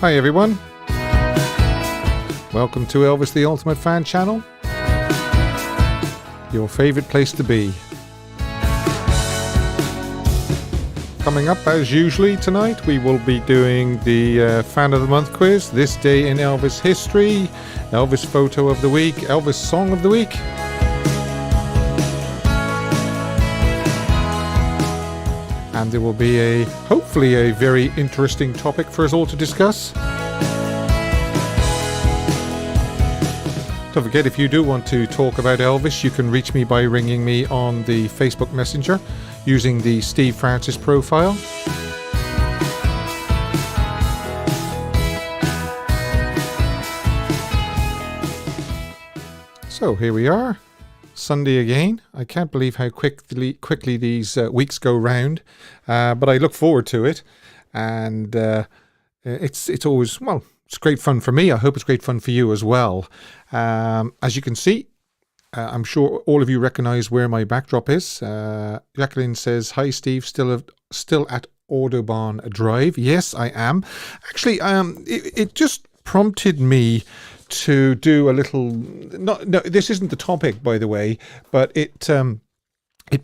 Hi everyone, welcome to Elvis the Ultimate Fan channel, your favourite place to be. Coming up as usually tonight, we will be doing the Fan of the Month quiz, This Day in Elvis History, Elvis Photo of the Week, Elvis Song of the Week. And there will be hopefully a very interesting topic for us all to discuss. Don't forget, if you do want to talk about Elvis, you can reach me by ringing me on the Facebook Messenger using the Steve Francis profile. So here we are. Sunday again. I can't believe how quickly these weeks go round, but I look forward to it, and it's always, well, it's great fun for me. I hope it's great fun for you as well. As you can see, I'm sure all of you recognise where my backdrop is. Jacqueline says, "Hi Steve, still at Audubon Drive." Yes, I am. Actually, it just prompted me to do a little, no, this isn't the topic, by the way, but it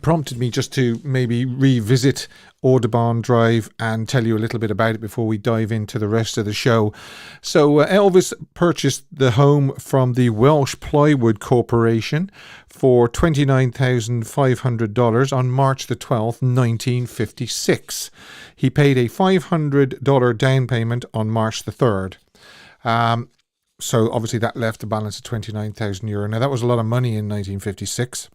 prompted me just to maybe revisit Audubon Drive and tell you a little bit about it before we dive into the rest of the show. So Elvis purchased the home from the Welsh Plywood Corporation for $29,500 on March the 12th, 1956. He paid a $500 down payment on March the 3rd. So obviously that left a balance of €29,000. Now that was a lot of money in 1956.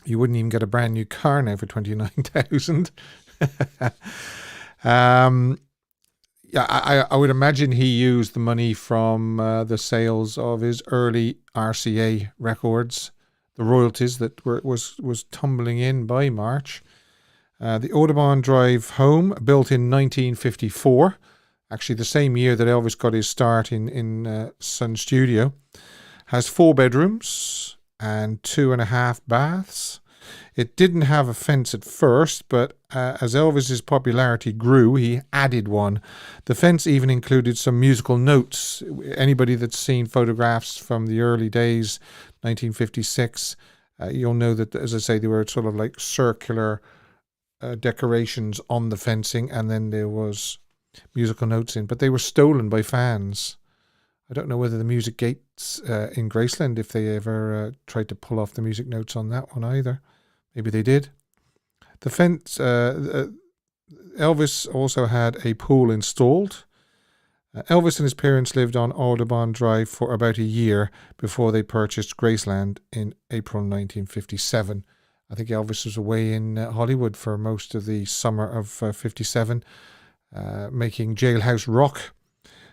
You wouldn't even get a brand new car now for $29,000. I would imagine he used the money from the sales of his early RCA records, the royalties that was tumbling in by March. The Audubon Drive home, built in 1954. Actually, the same year that Elvis got his start in Sun Studio, has 4 bedrooms and 2.5 baths. It didn't have a fence at first, but as Elvis's popularity grew, he added one. The fence even included some musical notes. Anybody that's seen photographs from the early days, 1956, you'll know that, as I say, they were sort of like circular decorations on the fencing, and then there was musical notes in, but they were stolen by fans. I don't know whether the music gates in Graceland, if they ever tried to pull off the music notes on that one either. Maybe they did. The fence, Elvis also had a pool installed. Elvis and his parents lived on Audubon Drive for about a year before they purchased Graceland in April 1957. I think Elvis was away in Hollywood for most of the summer of 57. Making Jailhouse Rock.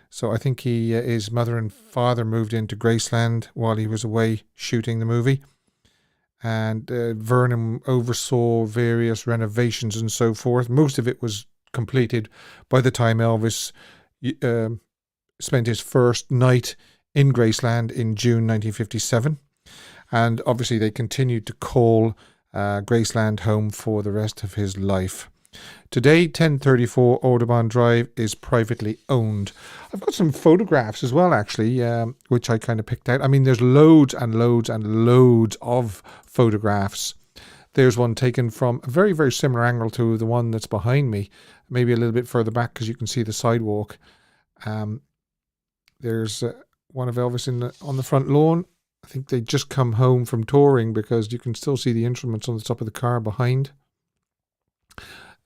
So I think his mother and father moved into Graceland while he was away shooting the movie. And Vernon oversaw various renovations and so forth. Most of it was completed by the time Elvis spent his first night in Graceland in June 1957. And obviously they continued to call Graceland home for the rest of his life. Today, 1034 Audubon Drive is privately owned. I've got some photographs as well, actually, which I kind of picked out. I mean, there's loads and loads and loads of photographs. There's one taken from a very, very similar angle to the one that's behind me, maybe a little bit further back because you can see the sidewalk. There's one of Elvis on the front lawn. I think they just come home from touring because you can still see the instruments on the top of the car behind.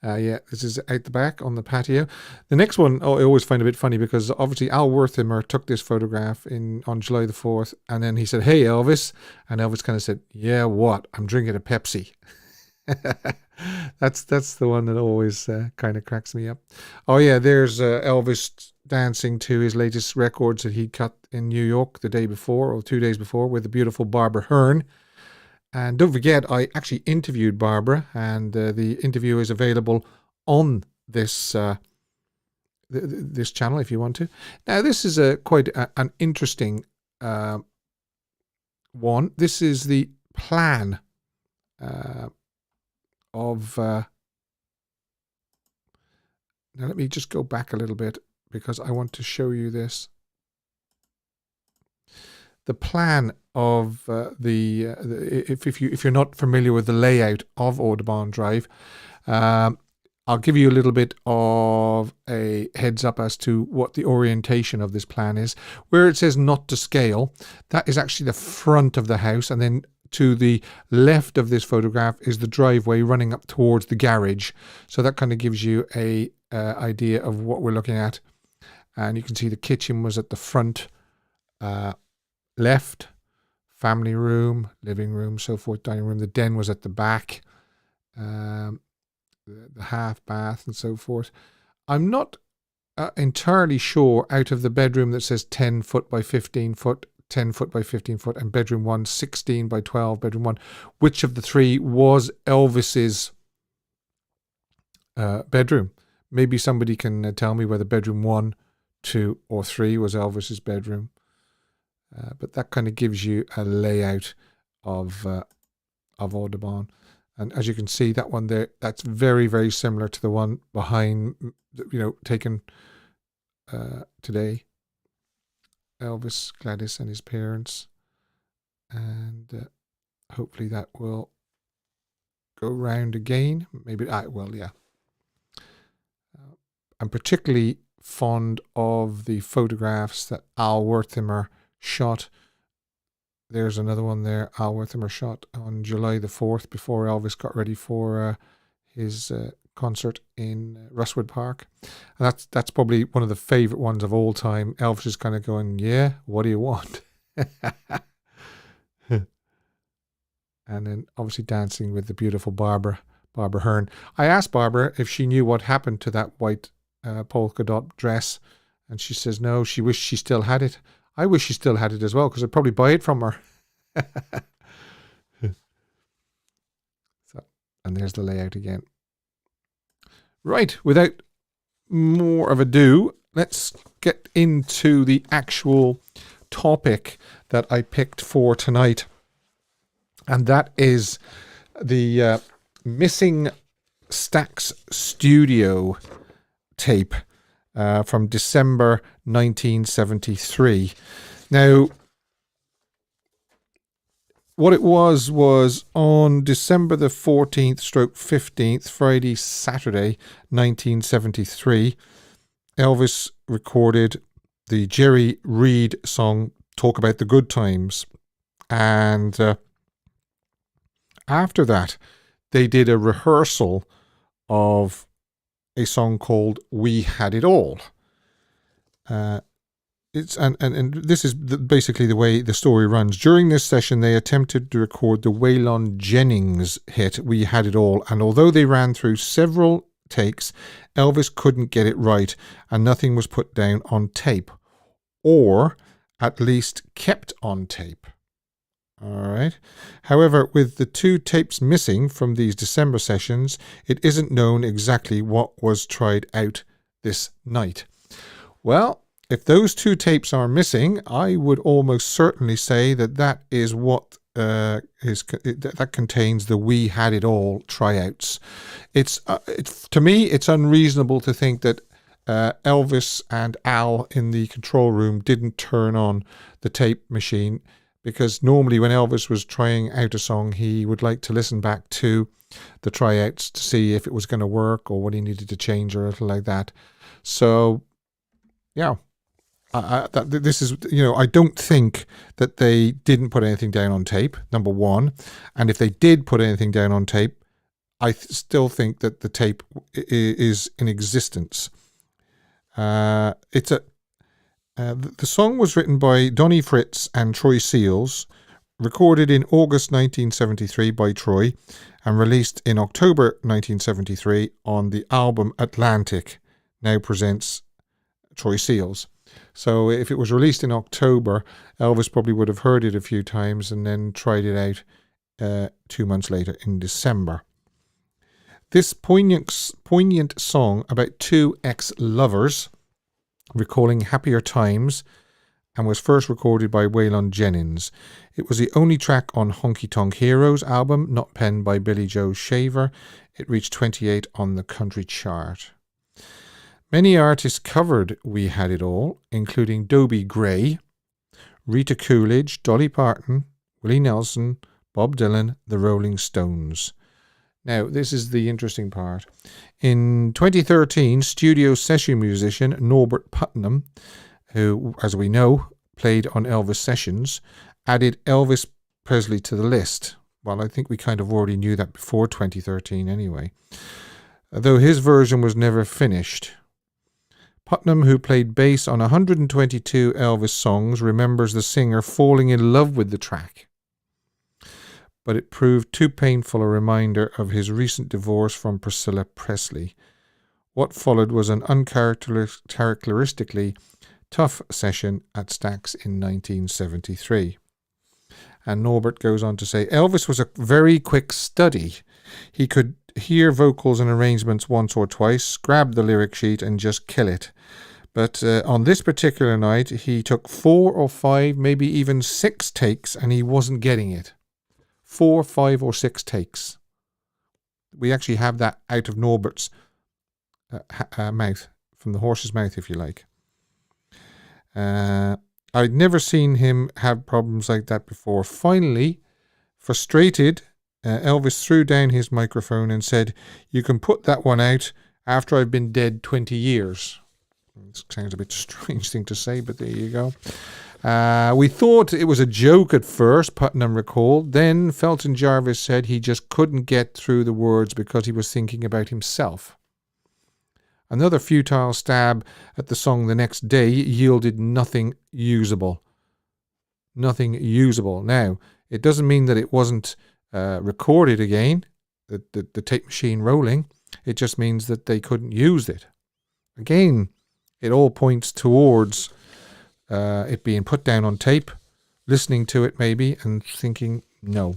Yeah, this is out the back on the patio. The next one, I always find a bit funny because obviously Al Wertheimer took this photograph on July the 4th, and then he said, "Hey Elvis," and Elvis kind of said, "Yeah, what? I'm drinking a Pepsi." That's the one that always kind of cracks me up. Oh yeah, there's Elvis dancing to his latest records that he cut in New York the day before or 2 days before with the beautiful Barbara Hearn. And don't forget, I actually interviewed Barbara, and the interview is available on this this channel if you want to. Now, this is quite an interesting one. This is the plan of... now, let me just go back a little bit because I want to show you this. The plan of if you're not familiar with the layout of Audubon Drive, I'll give you a little bit of a heads up as to what the orientation of this plan is. Where it says not to scale, that is actually the front of the house, and then to the left of this photograph is the driveway running up towards the garage. So that kind of gives you a idea of what we're looking at. And you can see the kitchen was at the front left, family room, living room, so forth, dining room. The den was at the back, the half bath and so forth. I'm not entirely sure, out of the bedroom that says 10 foot by 15 foot, 10 foot by 15 foot, and bedroom 1, 16 by 12, bedroom 1, which of the three was Elvis's bedroom. Maybe somebody can tell me whether bedroom 1, 2 or 3 was Elvis's bedroom. But that kind of gives you a layout of Audubon. And as you can see, that one there, that's very, very similar to the one behind, taken today. Elvis, Gladys and his parents. And hopefully that will go round again. Maybe it will, yeah. I'm particularly fond of the photographs that Al Wertheimer shot. There's another one there. Al Wertheimer shot on July the 4th before Elvis got ready for his concert in Russwood Park. And that's probably one of the favorite ones of all time. Elvis is kind of going, yeah, what do you want? And then obviously dancing with the beautiful Barbara Hearn. I asked Barbara if she knew what happened to that white polka dot dress, and she says no, she wished she still had it. I wish she still had it as well, because I'd probably buy it from her. So, and there's the layout again. Right, without more of ado, let's get into the actual topic that I picked for tonight. And that is the missing Stax studio tape from December 1973. Now, what it was on December the 14th stroke 15th, Friday, Saturday, 1973, Elvis recorded the Jerry Reed song, Talk About the Good Times. And after that, they did a rehearsal of a song called We Had It All. It's and this is basically the way the story runs. During this session, they attempted to record the Waylon Jennings hit We Had It All, and although they ran through several takes, Elvis couldn't get it right, and nothing was put down on tape, or at least kept on tape. All right. However, with the 2 tapes missing from these December sessions, it isn't known exactly what was tried out this night. Well, if those 2 tapes are missing, I would almost certainly say that is what that contains the We Had It All tryouts. It's to me, it's unreasonable to think that Elvis and Al in the control room didn't turn on the tape machine, because normally when Elvis was trying out a song, he would like to listen back to the tryouts to see if it was going to work or what he needed to change or anything like that. So, yeah, this is, I don't think that they didn't put anything down on tape, number one. And if they did put anything down on tape, I still think that the tape is in existence. The song was written by Donnie Fritz and Troy Seals, recorded in August 1973 by Troy, and released in October 1973 on the album Atlantic, now presents Troy Seals. So if it was released in October, Elvis probably would have heard it a few times and then tried it out 2 months later in December. This poignant song about 2 ex-lovers recalling happier times, and was first recorded by Waylon Jennings. It was the only track on Honky Tonk Heroes album, not penned by Billy Joe Shaver. It reached 28 on the country chart. Many artists covered We Had It All, including Dobie Gray, Rita Coolidge, Dolly Parton, Willie Nelson, Bob Dylan, the Rolling Stones. Now, this is the interesting part. In 2013, studio session musician Norbert Putnam, who, as we know, played on Elvis sessions, added Elvis Presley to the list. Well, I think we kind of already knew that before 2013 anyway. Though his version was never finished. Putnam, who played bass on 122 Elvis songs, remembers the singer falling in love with the track. But it proved too painful a reminder of his recent divorce from Priscilla Presley. What followed was an uncharacteristically tough session at Stax in 1973. And Norbert goes on to say, Elvis was a very quick study. He could hear vocals and arrangements once or twice, grab the lyric sheet and just kill it. But on this particular night, he took 4 or 5, maybe even 6 takes, and he wasn't getting it. 4, 5 or 6 takes. We actually have that out of Norbert's mouth, from the horse's mouth, if you like. I'd never seen him have problems like that before. Finally, frustrated, Elvis threw down his microphone and said, "You can put that one out after I've been dead 20 years. It sounds a bit strange thing to say, but there you go. We thought it was a joke at first, Putnam recalled. Then Felton Jarvis said he just couldn't get through the words because he was thinking about himself. Another futile stab at the song the next day yielded nothing usable. Nothing usable. Now, it doesn't mean that it wasn't recorded again, the tape machine rolling. It just means that they couldn't use it. Again, it all points towards it being put down on tape, listening to it maybe, and thinking, no.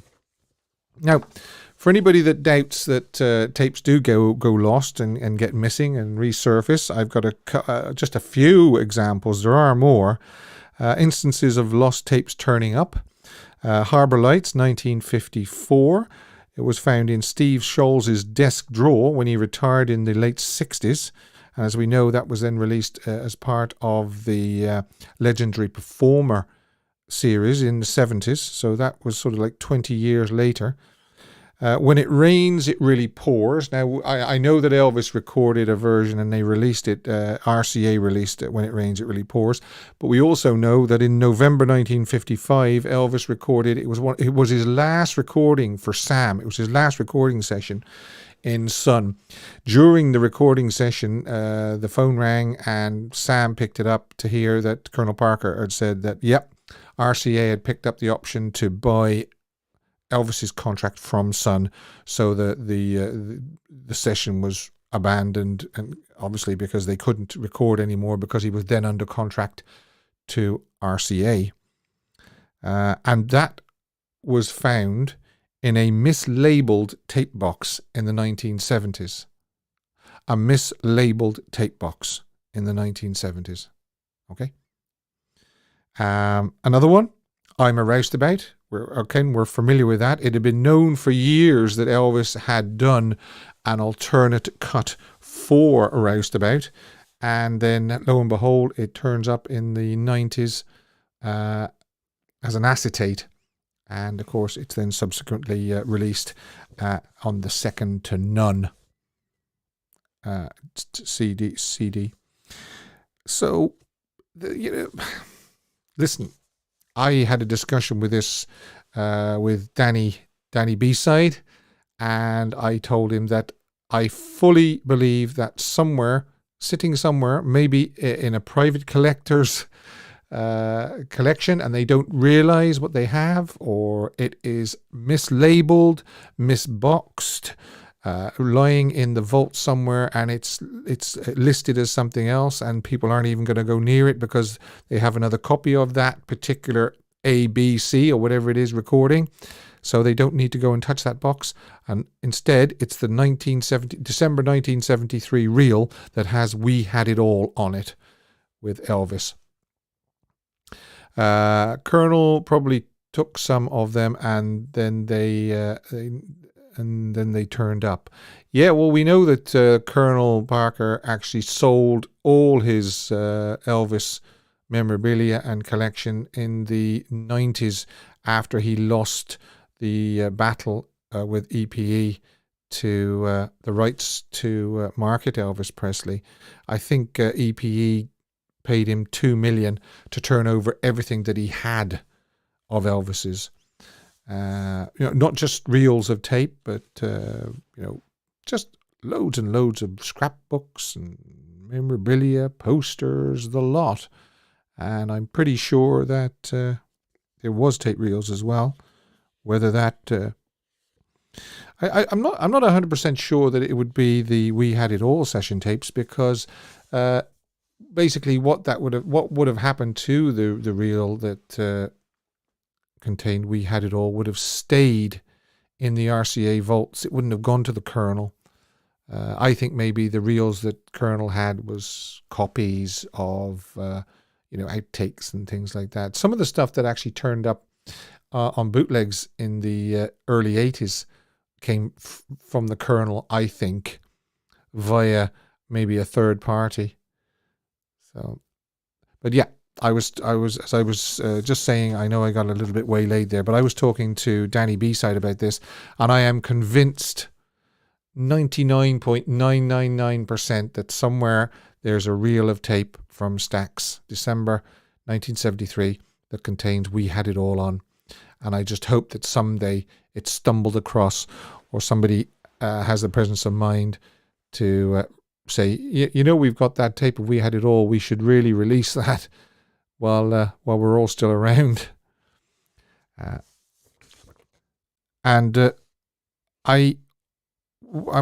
Now, for anybody that doubts that tapes do go lost and get missing and resurface, I've got just a few examples. There are more instances of lost tapes turning up. Harbour Lights, 1954. It was found in Steve Scholz's desk drawer when he retired in the late 60s. And as we know, that was then released as part of the Legendary Performer series in the 70s. So that was sort of like 20 years later. When it rains, it really pours. Now, I know that Elvis recorded a version and they released it. RCA released it, When It Rains, It Really Pours. But we also know that in November 1955, Elvis recorded, it was his last recording for Sam. It was his last recording session in Sun. During the recording session, the phone rang and Sam picked it up to hear that Colonel Parker had said that, yep, RCA had picked up the option to buy Elvis's contract from Sun, so the session was abandoned, and obviously because they couldn't record anymore because he was then under contract to RCA, and that was found in a mislabeled tape box in the 1970s. A mislabeled tape box in the 1970s. Okay. Another one, I'm a Roustabout. We're familiar with that. It had been known for years that Elvis had done an alternate cut for a Roustabout, and then lo and behold, it turns up in the 90s as an acetate, and of course it's then subsequently released on the Second to None CD. So, listen. I had a discussion with this with Danny B-Side, and I told him that I fully believe that sitting somewhere, maybe in a private collector's collection, and they don't realize what they have, or it is mislabeled, misboxed, lying in the vault somewhere, and it's listed as something else, and people aren't even going to go near it because they have another copy of that particular ABC or whatever it is recording, so they don't need to go and touch that box. And instead, it's the December 1973 reel that has We Had It All on it with Elvis. Colonel probably took some of them, and then they and then they turned up. Yeah, well, we know that Colonel Parker actually sold all his Elvis memorabilia and collection in the 90s after he lost the battle with EPE to the rights to market Elvis Presley. I think EPE paid him $2 million to turn over everything that he had of Elvis's. Not just reels of tape, but just loads and loads of scrapbooks and memorabilia, posters, the lot. And I'm pretty sure that there was tape reels as well. Whether that I'm not 100% sure that it would be the We Had It All session tapes, because basically what would have happened to the reel that contained We Had It All would have stayed in the RCA vaults. It wouldn't have gone to the Colonel. I think maybe the reels that Colonel had was copies of outtakes and things like that. Some of the stuff that actually turned up on bootlegs in the early 80s came from the Colonel, I think, via maybe a third party. So, but yeah, I was just saying, I know I got a little bit waylaid there, but I was talking to Danny B-Side about this, and I am convinced 99.999% that somewhere there's a reel of tape from Stax, December 1973, that contains We Had It All on. And I just hope that someday it's stumbled across, or somebody has the presence of mind to say, we've got that tape of We Had It All. We should really release that while we're all still around. I'm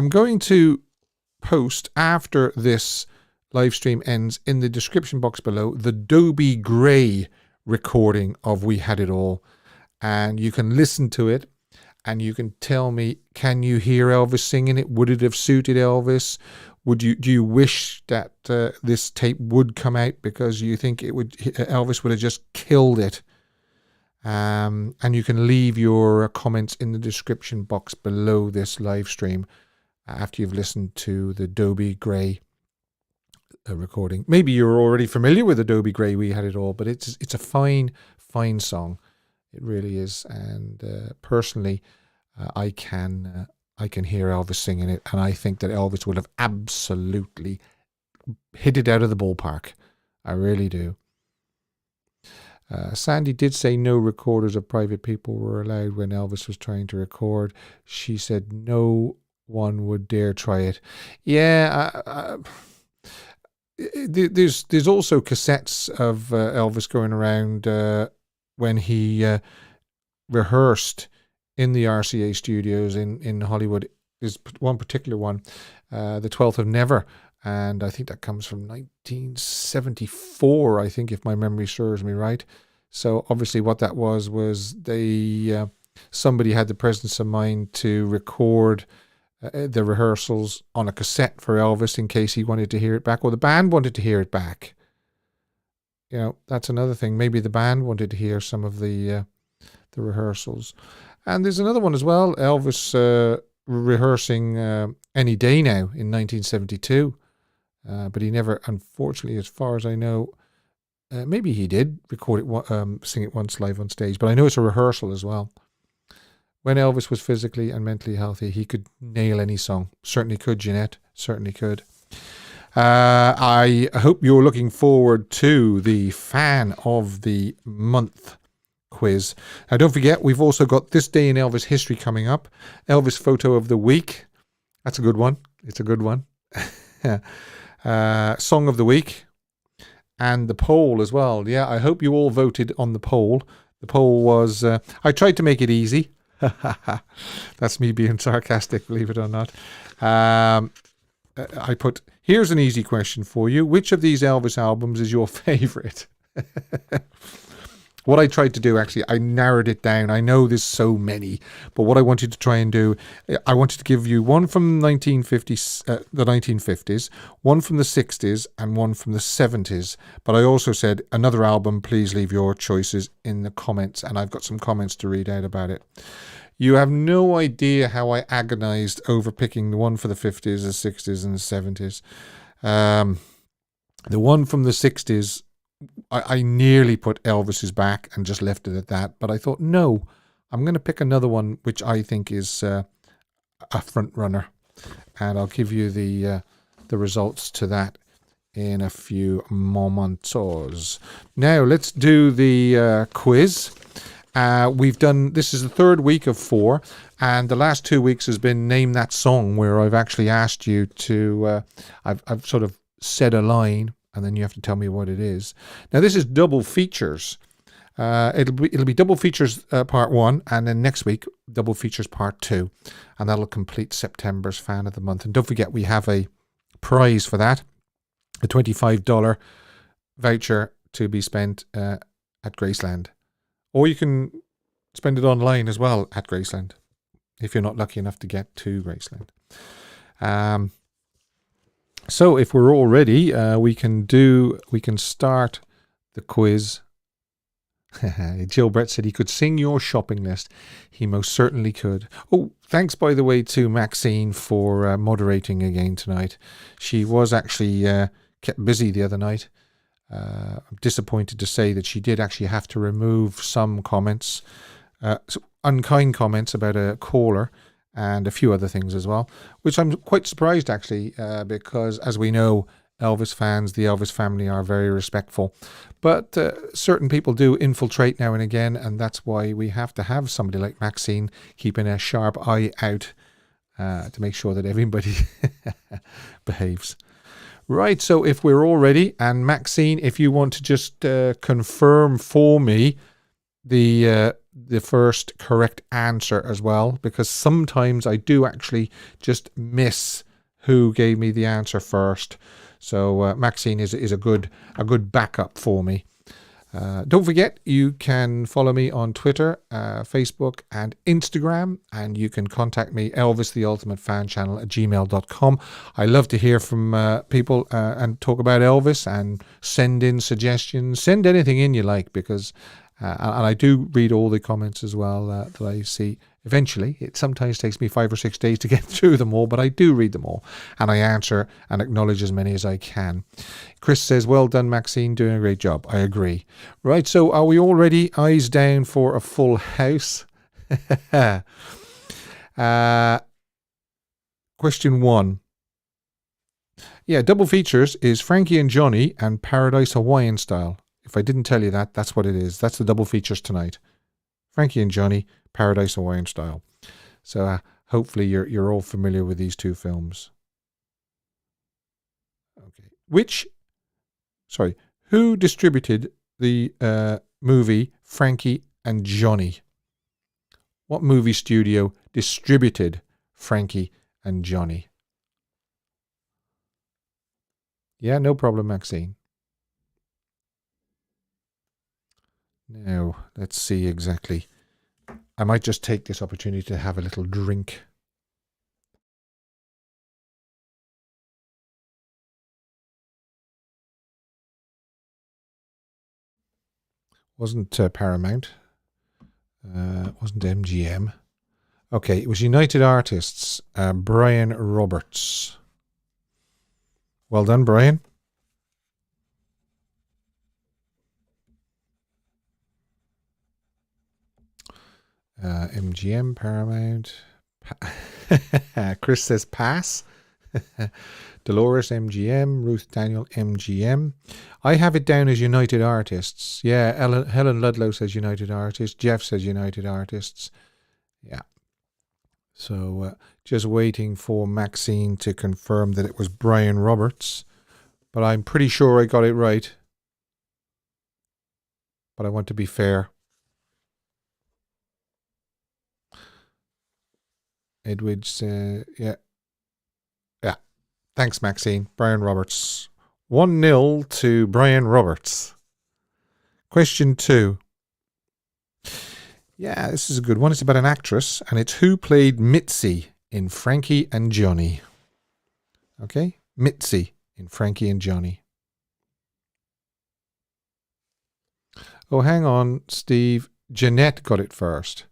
going to post, after this live stream ends, in the description box below, the Dobie Gray recording of We Had It All. And you can listen to it, and you can tell me, can you hear Elvis singing it? Would it have suited Elvis? Do you wish that this tape would come out because you think Elvis would have just killed it? And you can leave your comments in the description box below this live stream after you've listened to the Dobie Gray recording. Maybe you're already familiar with the Dobie Gray We Had It All, but it's a fine song. It really is. And personally, I can hear Elvis singing it, and I think that Elvis would have absolutely hit it out of the ballpark. I really do. Sandy did say no recorders of private people were allowed when Elvis was trying to record. She said no one would dare try it. Yeah, there's also cassettes of Elvis going around when he rehearsed in the RCA studios in Hollywood. There's one particular one, the 12th of Never, and I think that comes from 1974, I think, if my memory serves me right. So obviously what that was they somebody had the presence of mind to record the rehearsals on a cassette for Elvis in case he wanted to hear it back, or the band wanted to hear it back. That's another thing. Maybe the band wanted to hear some of the rehearsals. And there's another one as well, Elvis rehearsing Any Day Now in 1972. But he never, unfortunately, as far as I know, maybe he did record it, sing it once live on stage. But I know it's a rehearsal as well. When Elvis was physically and mentally healthy, he could nail any song. Certainly could, Jeanette. Certainly could. I hope you're looking forward to the Fan of the Month quiz. Now, don't forget, we've also got This Day in Elvis History coming up. Elvis Photo of the Week. That's a good one. It's a good one. Song of the Week. And the poll as well. Yeah, I hope you all voted on the poll. The poll was... I tried to make it easy. That's me being sarcastic, believe it or not. I put, here's an easy question for you. Which of these Elvis albums is your favorite? What I tried to do, actually, I narrowed it down. I know there's so many, but what I wanted to try and do, I wanted to give you one from the 1950s, one from the 60s, and one from the 70s. But I also said, another album, please leave your choices in the comments, and I've got some comments to read out about it. You have no idea how I agonized over picking the one for the 50s, the 60s, and the 70s. The one from the 60s, I nearly put Elvis is Back and just left it at that. But I thought, no, I'm going to pick another one which I think is a front runner. And I'll give you the results to that in a few momentos. Now, let's do the quiz. This is the third week of 4, and the last 2 weeks has been Name That Song, where I've actually asked you to, I've sort of said a line, and then you have to tell me what it is. Now, this is double features. It'll be double features part 1, and then next week, double features part 2, and that'll complete September's Fan of the Month. And don't forget, we have a prize for that, a $25 voucher to be spent at Graceland. Or you can spend it online as well at Graceland, if you're not lucky enough to get to Graceland. So if we're all ready, we can start the quiz. Jill Brett said he could sing your shopping list. He most certainly could. Oh, thanks, by the way, to Maxine for moderating again tonight. She was actually kept busy the other night. I'm disappointed to say that she did actually have to remove some comments, unkind comments about a caller and a few other things as well, which I'm quite surprised actually, because as we know, Elvis fans, the Elvis family are very respectful, but certain people do infiltrate now and again, and that's why we have to have somebody like Maxine keeping a sharp eye out to make sure that everybody behaves. Right, so if we're all ready, and Maxine, if you want to just confirm for me the first correct answer as well, because sometimes I do actually just miss who gave me the answer first. So Maxine is a good backup for me. Don't forget, you can follow me on Twitter, Facebook, and Instagram, and you can contact me, elvistheultimatefan@gmail.com. I love to hear from people and talk about Elvis, and send in suggestions. Send anything in you like, because and I do read all the comments as well that I see. Eventually, it sometimes takes me 5 or 6 days to get through them all, but I do read them all, and I answer and acknowledge as many as I can. Chris says, well done, Maxine, doing a great job. I agree. Right, so are we all ready? Eyes down for a full house. Question 1. Yeah, double features is Frankie and Johnny and Paradise Hawaiian Style. If I didn't tell you that, that's what it is. That's the double features tonight. Frankie and Johnny, Paradise Hawaiian Style. So hopefully you're all familiar with these two films. Okay. Who distributed the movie Frankie and Johnny? What movie studio distributed Frankie and Johnny? Yeah, no problem, Maxine. Now, let's see exactly. I might just take this opportunity to have a little drink. Wasn't Paramount. Wasn't MGM. Okay, it was United Artists. Brian Roberts. Well done, Brian. MGM, Paramount. Chris says pass. Dolores, MGM. Ruth Daniel, MGM. I have it down as United Artists. Yeah, Helen Ludlow says United Artists. Jeff says United Artists. Yeah. So just waiting for Maxine to confirm that it was Brian Roberts. But I'm pretty sure I got it right. But I want to be fair. Edwards, yeah. Thanks, Maxine. Brian Roberts. 1-0 to Brian Roberts. Question 2. Yeah, this is a good one. It's about an actress, and it's who played Mitzi in Frankie and Johnny. Okay? Mitzi in Frankie and Johnny. Oh, hang on, Steve. Jeanette got it first.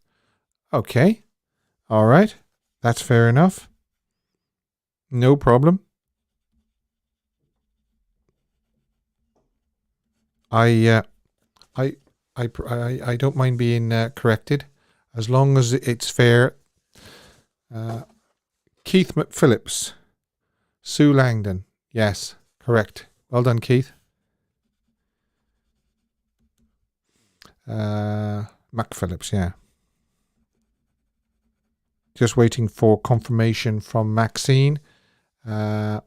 Okay. All right. That's fair enough. No problem. I don't mind being corrected as long as it's fair. Keith McPhillips, Sue Langdon. Yes, correct. Well done, Keith. McPhillips, yeah. Just waiting for confirmation from Maxine. No,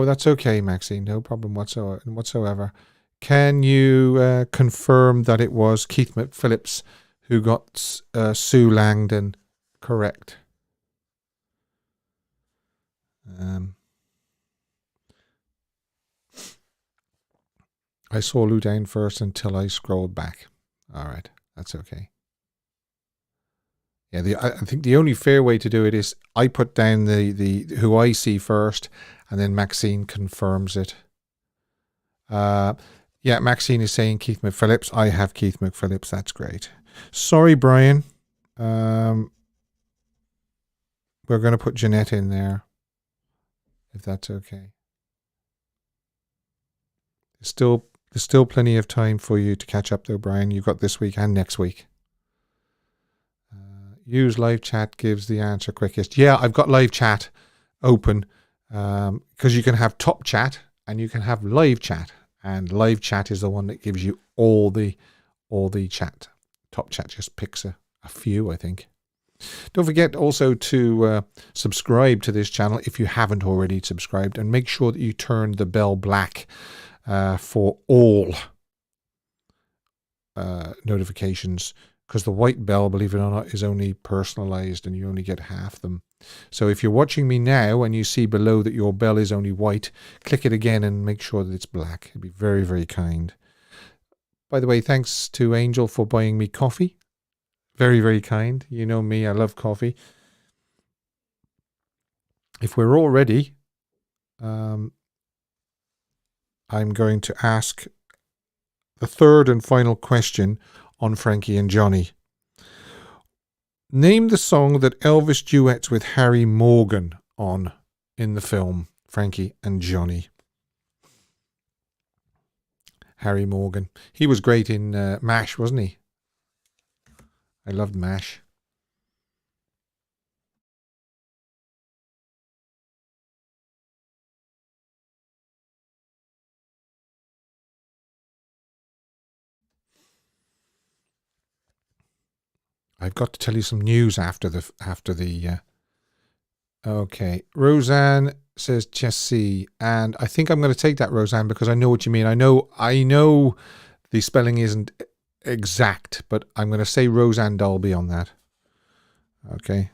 that's okay, Maxine. No problem whatsoever. Can you confirm that it was Keith McPhillips who got Sue Langdon correct? I saw Lou down first until I scrolled back. All right, that's okay. Yeah, I think the only fair way to do it is I put down the who I see first, and then Maxine confirms it. Yeah, Maxine is saying Keith McPhillips. I have Keith McPhillips. That's great. Sorry, Brian. We're going to put Jeanette in there, if that's okay. There's still plenty of time for you to catch up, though, Brian. You've got this week and next week. Use live chat gives the answer quickest. Yeah, I've got live chat open because you can have top chat and you can have live chat, and live chat is the one that gives you all the chat. Top chat just picks a few, I think. Don't forget also to subscribe to this channel if you haven't already subscribed, and make sure that you turn the bell black for all notifications, because the white bell, believe it or not, is only personalized and you only get half them. So if you're watching me now and you see below that your bell is only white, click it again and make sure that it's black. It'd be very, very kind. By the way, thanks to Angel for buying me coffee. Very, very kind. You know me, I love coffee. If we're all ready, I'm going to ask the third and final question on Frankie and Johnny. Name the song that Elvis duets with Harry Morgan on in the film Frankie and Johnny. Harry Morgan. He was great in MASH, wasn't he? I loved MASH. I've got to tell you some news after the okay. Roseanne says Jesse, and I think I'm going to take that, Roseanne, because I know what you mean. I know the spelling isn't exact, but I'm going to say Roseanne Dalby on that. Okay.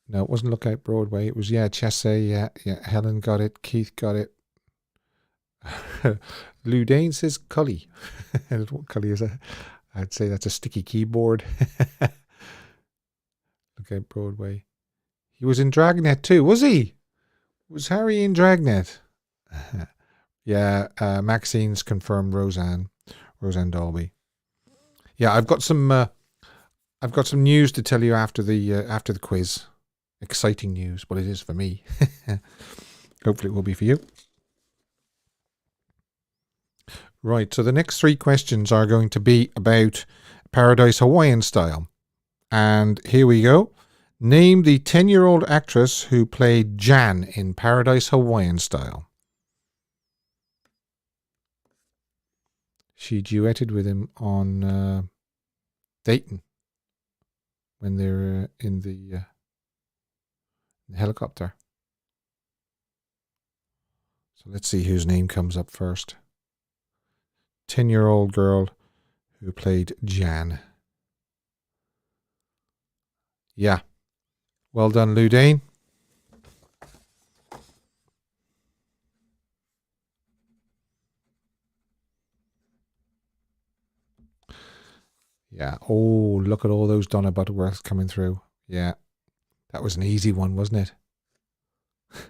No, it wasn't Lookout Broadway. It was, Chessay. Yeah. Helen got it. Keith got it. Lou Dane says Cully. What Cully is that? I'd say that's a sticky keyboard. Lookout Broadway. He was in Dragnet too, was he? Was Harry in Dragnet? Yeah, Maxine's confirmed Roseanne Dalby. Yeah, I've got some news to tell you after the quiz. Exciting news. Well, it is for me. Hopefully, it will be for you. Right. So the next three questions are going to be about Paradise Hawaiian style, and here we go. Name the 10-year-old actress who played Jan in Paradise Hawaiian style. She duetted with him on Dayton when they're in the helicopter. So let's see whose name comes up first. 10-year-old girl who played Jan. Yeah. Well done, Lou Dane. Yeah. Oh, look at all those Donna Butterworths coming through. Yeah. That was an easy one, wasn't it?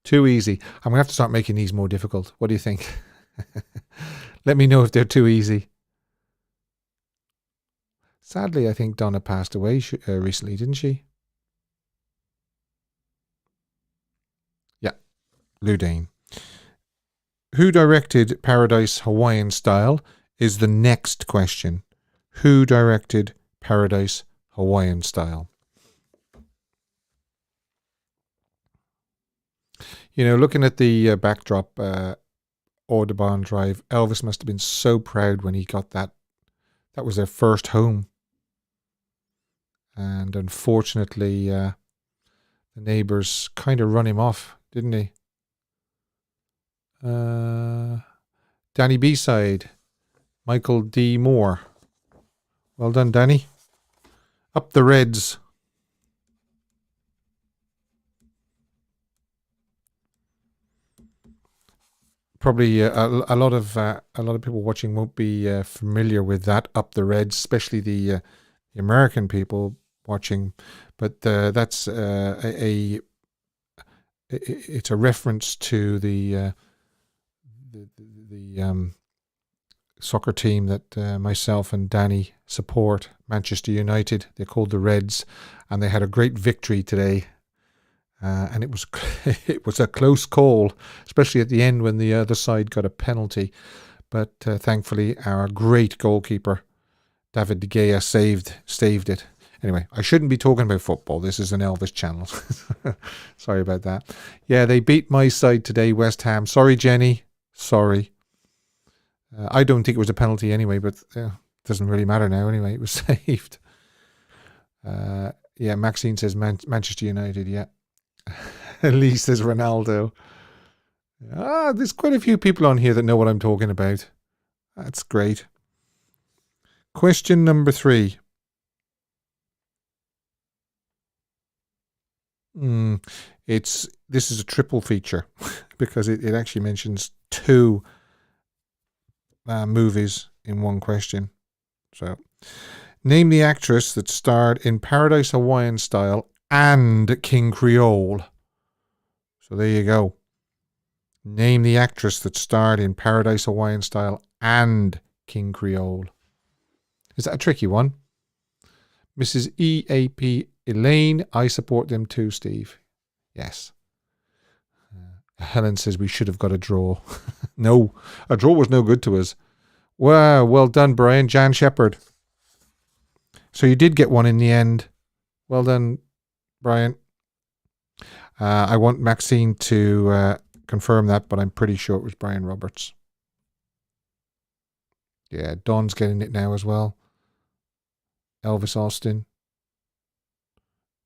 Too easy. I'm going to have to start making these more difficult. What do you think? Let me know if they're too easy. Sadly, I think Donna passed away recently, didn't she? Yeah. Lou Dane. Who directed Paradise Hawaiian Style is the next question. Who directed Paradise Hawaiian Style? You know, looking at the backdrop, Audubon Drive, Elvis must have been so proud when he got that. That was their first home. And unfortunately, the neighbours kind of run him off, didn't he? Danny B-side, Michael D. Moore. Well done, Danny. Up the Reds. Probably a lot of people watching won't be familiar with that. Up the Reds, especially the American people watching. But that's it's a reference to the soccer team that myself and Danny support, Manchester United. They're called the Reds, and they had a great victory today. And it was a close call, especially at the end when the other side got a penalty. But thankfully, our great goalkeeper, David De Gea, saved it. Anyway, I shouldn't be talking about football. This is an Elvis channel. Sorry about that. Yeah, they beat my side today, West Ham. Sorry, Jenny. Sorry. I don't think it was a penalty anyway, but it doesn't really matter now anyway. It was saved. Yeah, Maxine says Manchester United, yeah. Lee says Ronaldo. There's quite a few people on here that know what I'm talking about. That's great. Question number 3. This is a triple feature because it actually mentions 2 movies in one question. So, name the actress that starred in Paradise Hawaiian Style and King Creole. So there you go. Name the actress that starred in Paradise Hawaiian Style and King Creole. Is that a tricky one? Mrs. EAP Elaine, I support them too, Steve. Yes. Helen says we should have got a draw. No, a draw was no good to us. Wow, well done, Brian. Jan Shepherd. So you did get one in the end. Well done, Brian. I want Maxine to confirm that, but I'm pretty sure it was Brian Roberts. Yeah, Don's getting it now as well. Elvis Austin.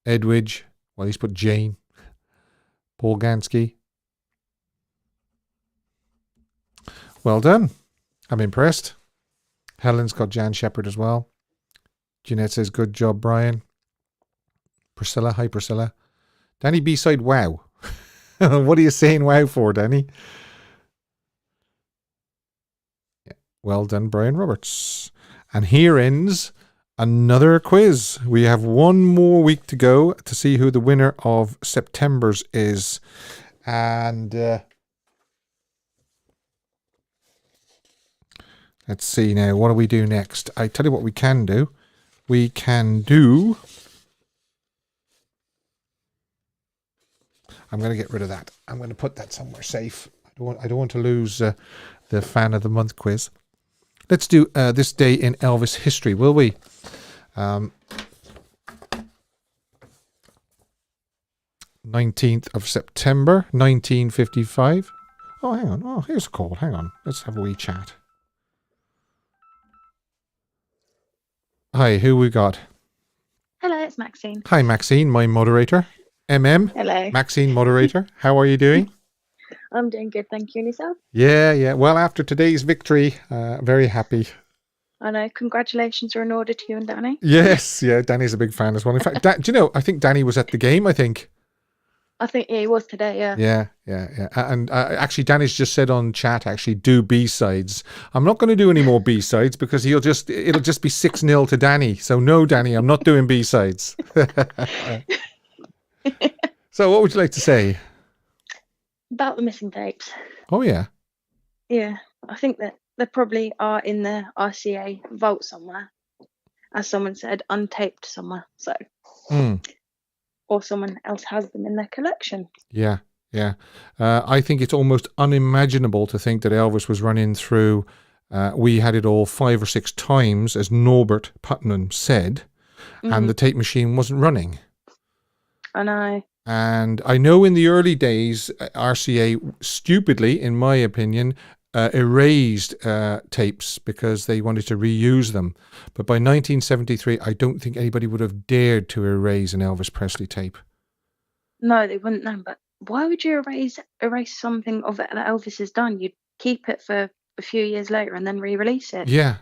Edwidge. Well, he's put Jane. Paul Gansky. Well done. I'm impressed. Helen's got Jan Shepherd as well. Jeanette says, good job, Brian. Priscilla. Hi, Priscilla. Danny B-side, wow. What are you saying wow for, Danny? Yeah. Well done, Brian Roberts. And here ends another quiz. We have one more week to go to see who the winner of September's is. And let's see now. What do we do next? I tell you what we can do. We can do... I'm going to get rid of that. I'm going to put that somewhere safe. I don't want to lose the Fan of the Month quiz. Let's do this day in Elvis history, will we? 19th of September, 1955. Oh, hang on. Oh, here's a call. Hang on. Let's have a wee chat. Hi, who we got? Hello, it's Maxine. Hi, Maxine, my moderator. Hello. Maxine, moderator. How are you doing? I'm doing good, thank you. And yourself? Yeah. Well, after today's victory, very happy. I know. Congratulations are in order to you and Danny. Yes, yeah, Danny's a big fan as well. In fact, do you know, I think Danny was at the game, I think. I think he was today, yeah. Yeah. And actually, Danny's just said on chat, actually, do B-sides. I'm not going to do any more B-sides because it'll just be 6-0 to Danny. So no, Danny, I'm not doing B-sides. So what would you like to say? About the missing tapes. Oh, yeah. Yeah, I think that they probably are in the RCA vault somewhere. As someone said, untaped somewhere. So... or someone else has them in their collection. Yeah. I think it's almost unimaginable to think that Elvis was running through We Had It All 5 or 6 times, as Norbert Putnam said, and the tape machine wasn't running. I know. And I know in the early days, RCA stupidly, in my opinion, erased tapes because they wanted to reuse them. But by 1973, I don't think anybody would have dared to erase an Elvis Presley tape. No, they wouldn't know. But why would you erase something of it that Elvis has done? You'd keep it for a few years later and then re-release it. Yeah.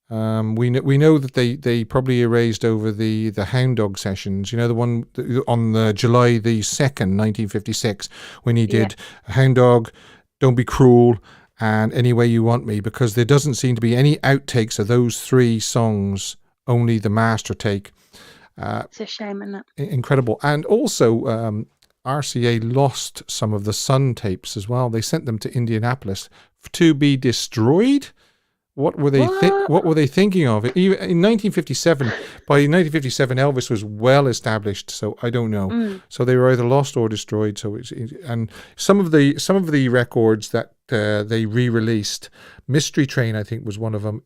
We know that they probably erased over the Hound Dog sessions. You know, the one on July the 2nd, 1956, when he did Hound Dog, Don't Be Cruel, and Any Way You Want Me, because there doesn't seem to be any outtakes of those 3 songs, only the master take. It's a shame, isn't it? Incredible. And also, RCA lost some of the Sun tapes as well. They sent them to Indianapolis to be destroyed. What were they? What were they thinking of? Even in 1957, by 1957, Elvis was well established. So I don't know. So they were either lost or destroyed. So and some of the records that they re-released, Mystery Train, I think was one of them,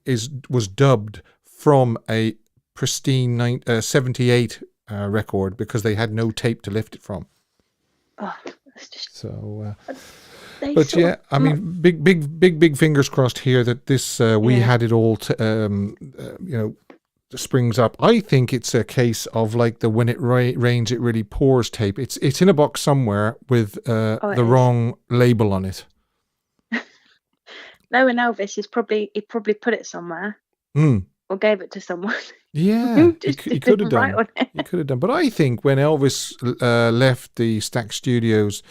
was dubbed from a pristine 78 record because they had no tape to lift it from. Oh, that's just so. But yeah, I mean, big fingers crossed here that this We Had It All, springs up. I think it's a case of like the When It Rains, It Really Pours tape. It's in a box somewhere with the wrong label on it. No, and Elvis he probably put it somewhere or gave it to someone. Yeah, he could have done. He could have done. But I think when Elvis left the Stax Studios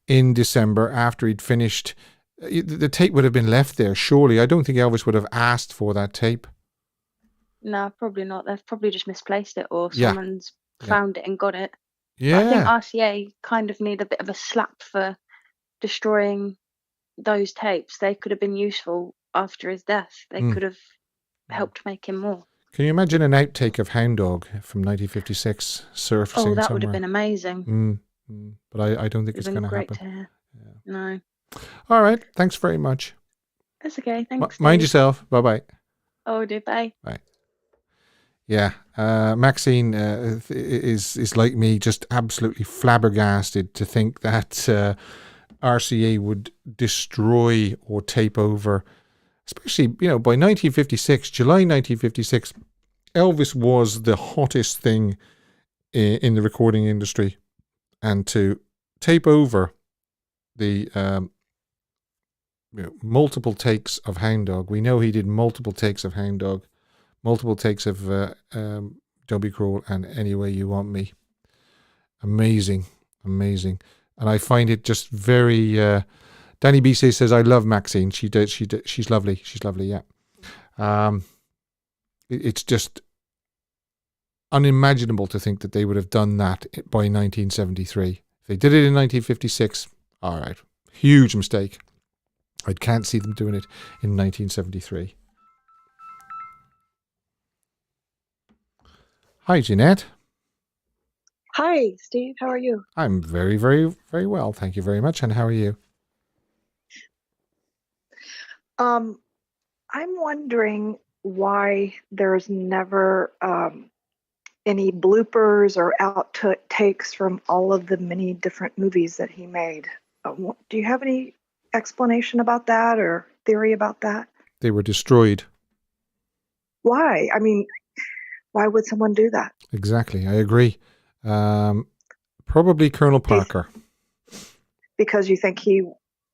in December after he'd finished, the tape would have been left there, surely. I don't think Elvis would have asked for that tape. No, probably not. They've probably just misplaced it or someone's found it and got it. Yeah. But I think RCA kind of need a bit of a slap for destroying those tapes. They could have been useful after his death. They could have helped make him more. Can you imagine an outtake of Hound Dog from 1956 surfacing somewhere? Oh, that would have been amazing. But I don't think it's going to happen. To hear. Yeah. No. All right. Thanks very much. That's okay. Thanks. Mind yourself. Bye-bye. Oh, do bye. Bye. Yeah. Maxine is like me, just absolutely flabbergasted to think that RCA would destroy or tape over, especially, by 1956, July 1956, Elvis was the hottest thing in the recording industry. And to tape over the multiple takes of Hound Dog. We know he did multiple takes of Hound Dog, multiple takes of Don't Be Cruel and Any Way You Want Me. Amazing. And I find it just very... Danny B says, I love Maxine. She's lovely. Yeah. It's just unimaginable to think that they would have done that by 1973. If they did it in 1956, all right, huge mistake. I can't see them doing it in 1973. Hi, Jeanette. Hi, Steve. How are you? I'm very, very, very well. Thank you very much. And how are you? I'm wondering why there's never any bloopers or outtakes from all of the many different movies that he made. Do you have any explanation about that or theory about that? They were destroyed. Why? I mean, why would someone do that? Exactly. I agree. Probably Colonel Parker. Because you think he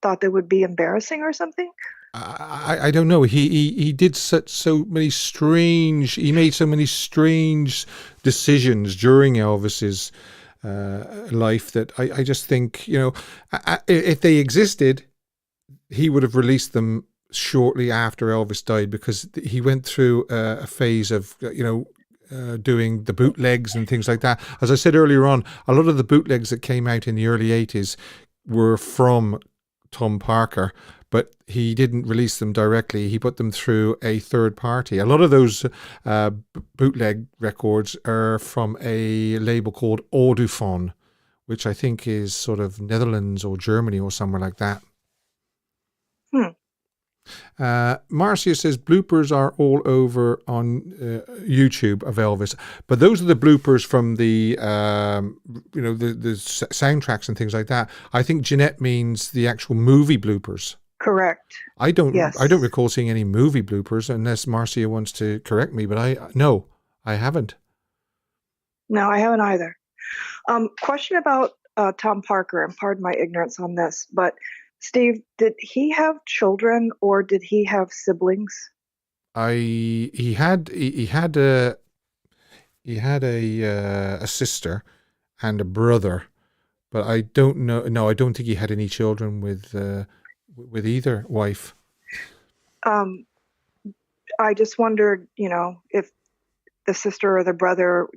thought they would be embarrassing or something? I don't know. He did so many strange. He made so many strange decisions during Elvis's life that I just think, if they existed, he would have released them shortly after Elvis died, because he went through a phase of doing the bootlegs and things like that. As I said earlier on, a lot of the bootlegs that came out in the early 80s were from Tom Parker, but he didn't release them directly. He put them through a third party. A lot of those bootleg records are from a label called Audubon, which I think is sort of Netherlands or Germany or somewhere like that. Marcia says bloopers are all over on YouTube of Elvis, but those are the bloopers from the the soundtracks and things like that. I think Jeanette means the actual movie bloopers. Correct. I don't Yes. recall seeing any movie bloopers, unless Marcia wants to correct me, but I haven't. No, I haven't either. Question about Tom Parker, and pardon my ignorance on this, but Steve, did he have children or did he have siblings? He had a sister and a brother, but I don't know. No, I don't think he had any children with either wife. I just wondered, if the sister or the brother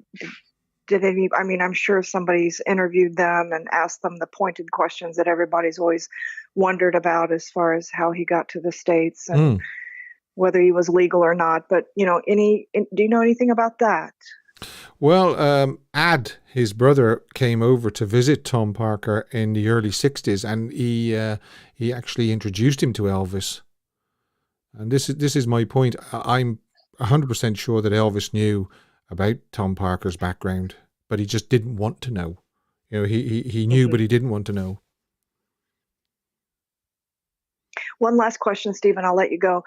did any. I mean, I'm sure somebody's interviewed them and asked them the pointed questions that everybody's always wondered about, as far as how he got to the States and whether he was legal or not. But do you know anything about that? Well, Ad, his brother, came over to visit Tom Parker in the early 60s, and he actually introduced him to Elvis. And this is my point. I'm 100% sure that Elvis knew about Tom Parker's background, but he just didn't want to know. He knew, but he didn't want to know. One last question, Steve, and I'll let you go.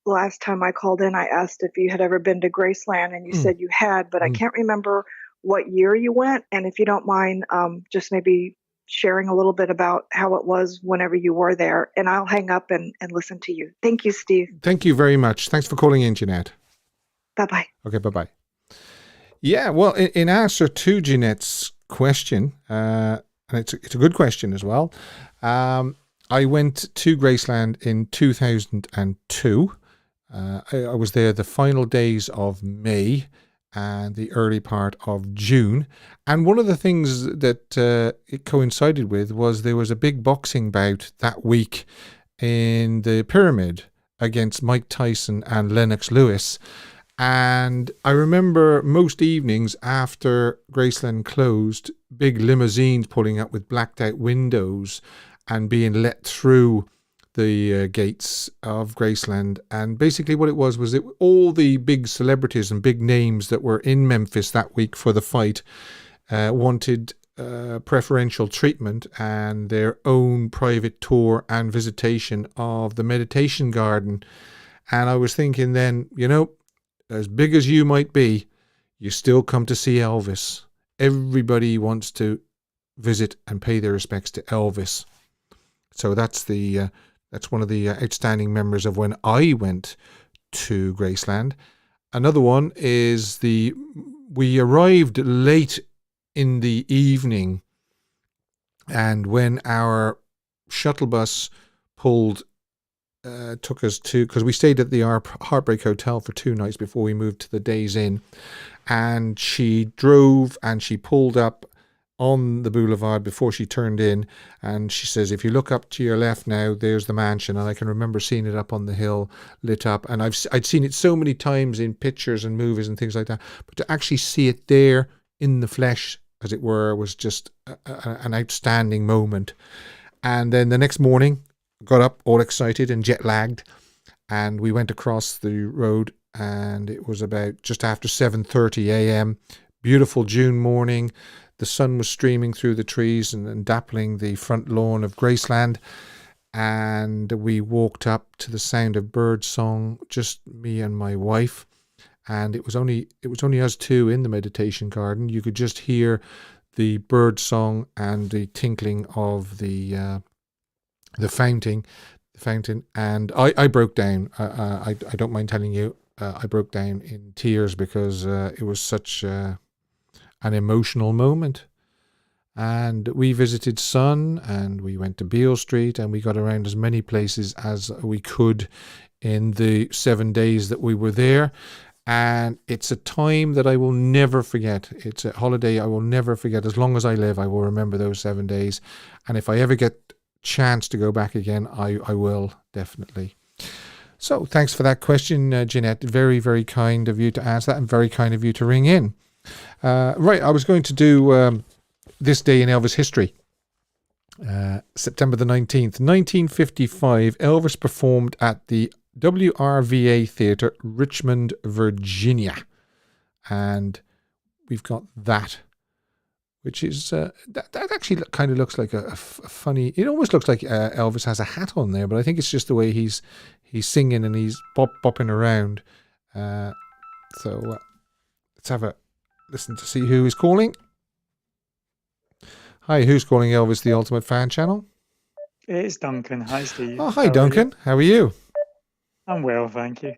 Last time I called in, I asked if you had ever been to Graceland, and you said you had, but I can't remember what year you went. And if you don't mind, just maybe sharing a little bit about how it was whenever you were there, and I'll hang up and listen to you. Thank you, Steve. Thank you very much. Thanks for calling in, Jeanette. Bye-bye. Okay, bye-bye. Yeah, well, in answer to Jeanette's question, and it's a good question as well, I went to Graceland in 2002. I was there the final days of May and the early part of June. And one of the things that it coincided with was there was a big boxing bout that week in the Pyramid against Mike Tyson and Lennox Lewis. And I remember most evenings after Graceland closed, big limousines pulling up with blacked out windows and being let through the gates of Graceland. And basically what it was all the big celebrities and big names that were in Memphis that week for the fight wanted preferential treatment and their own private tour and visitation of the meditation garden. And I was thinking then, as big as you might be, you still come to see Elvis. Everybody wants to visit and pay their respects to Elvis. So that's one of the outstanding memories of when I went to Graceland. Another one is we arrived late in the evening, and when our shuttle bus took us to, because we stayed at the Heartbreak Hotel for 2 nights before we moved to the Days Inn, and she drove and she pulled up on the boulevard before she turned in, and she says, if you look up to your left now, there's the mansion. And I can remember seeing it up on the hill, lit up, and I'd seen it so many times in pictures and movies and things like that, but to actually see it there in the flesh, as it were, was just an outstanding moment. And then the next morning, got up all excited and jet lagged, and we went across the road, and it was about just after 7:30 a.m. Beautiful June morning. The sun was streaming through the trees and dappling the front lawn of Graceland, and we walked up to the sound of bird song, just me and my wife, and it was only us two in the meditation garden. You could just hear the bird song and the tinkling of the fountain. the fountain, and I broke down. I don't mind telling you, I broke down in tears because it was such an emotional moment. And we visited Sun, and we went to Beale Street, and we got around as many places as we could in the 7 days that we were there. And it's a time that I will never forget. It's a holiday I will never forget. As long as I live, I will remember those 7 days. And if I ever get chance to go back again, I will, definitely. So thanks for that question, Jeanette. Very, very kind of you to ask that, and very kind of you to ring in. Right, I was going to do this day in Elvis history. September the 19th, 1955, Elvis performed at the WRVA Theatre, Richmond, Virginia. And we've got that, which is, that actually kind of looks like a funny, it almost looks like Elvis has a hat on there, but I think it's just the way he's singing and he's bopping around. So let's have a listen to see who is calling. Hi, who's calling Elvis the Ultimate Fan Channel? It's Duncan. Hi, Steve. Oh, hi, Duncan. How are you? I'm well, thank you.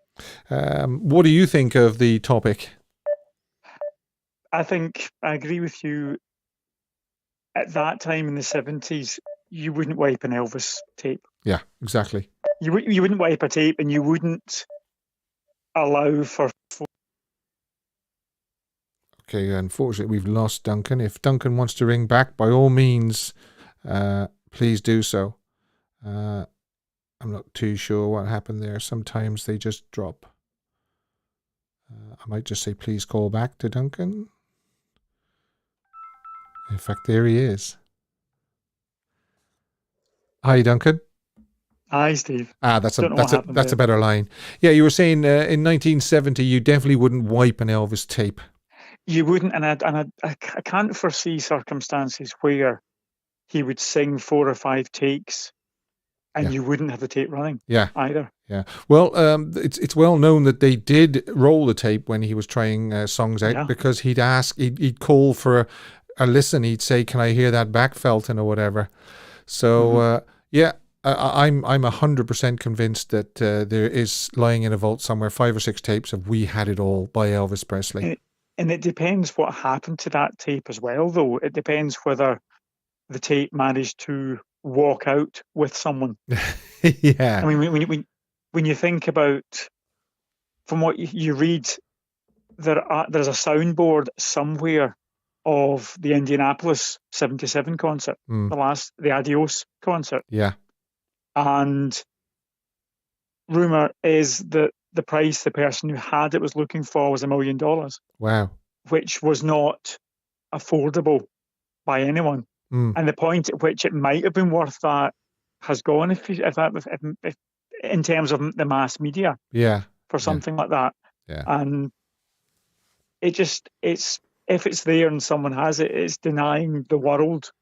What do you think of the topic? I think I agree with you. At that time in the 70s, you wouldn't wipe an Elvis tape. Yeah, exactly. You wouldn't wipe a tape, and you wouldn't allow for... Okay, unfortunately, we've lost Duncan. If Duncan wants to ring back, by all means, please do so. I'm not too sure what happened there. Sometimes they just drop. I might just say, please call back to Duncan. In fact, there he is. Hi, Duncan. Hi, Steve. That's a better line. Yeah, you were saying in 1970, you definitely wouldn't wipe an Elvis tape. You wouldn't, and I can't foresee circumstances where he would sing 4 or 5 takes, and you wouldn't have the tape running. Yeah, either. Yeah. Well, it's well known that they did roll the tape when he was trying songs out, because he'd call for a listen. He'd say, "Can I hear that back Felton or whatever?" So I'm 100% convinced that there is lying in a vault somewhere 5 or 6 tapes of "We Had It All" by Elvis Presley. And it depends what happened to that tape as well, though. It depends whether the tape managed to walk out with someone. Yeah. I mean, when you think about, from what you read, there's a soundboard somewhere of the Indianapolis 77 concert, the Adios concert. Yeah. And rumor is that the price the person who had it was looking for was $1 million. Wow. Which was not affordable by anyone. And the point at which it might have been worth that has gone if in terms of the mass media. Yeah. For something like that. Yeah. And it's if it's there and someone has it, it's denying the world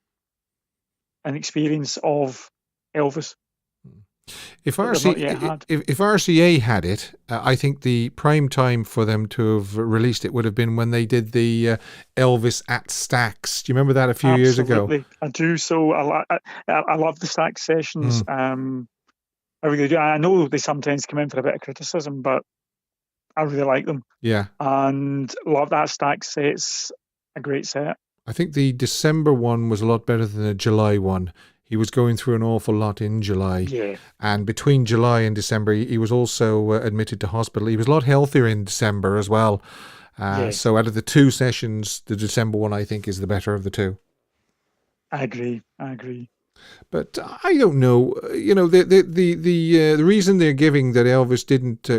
an experience of Elvis. If RCA had it, I think the prime time for them to have released it would have been when they did the Elvis at Stax. Do you remember that a few years ago? I do. So I love the Stax sessions. I really do. I know they sometimes come in for a bit of criticism, but I really like them. Yeah. And love that Stax set. It's a great set. I think the December one was a lot better than the July one. He was going through an awful lot in July. Yeah. And between July and December, he was also admitted to hospital. He was a lot healthier in December as well. So out of the 2 sessions, the December one, I think, is the better of the 2. I agree. But I don't know. You know, the reason they're giving that Elvis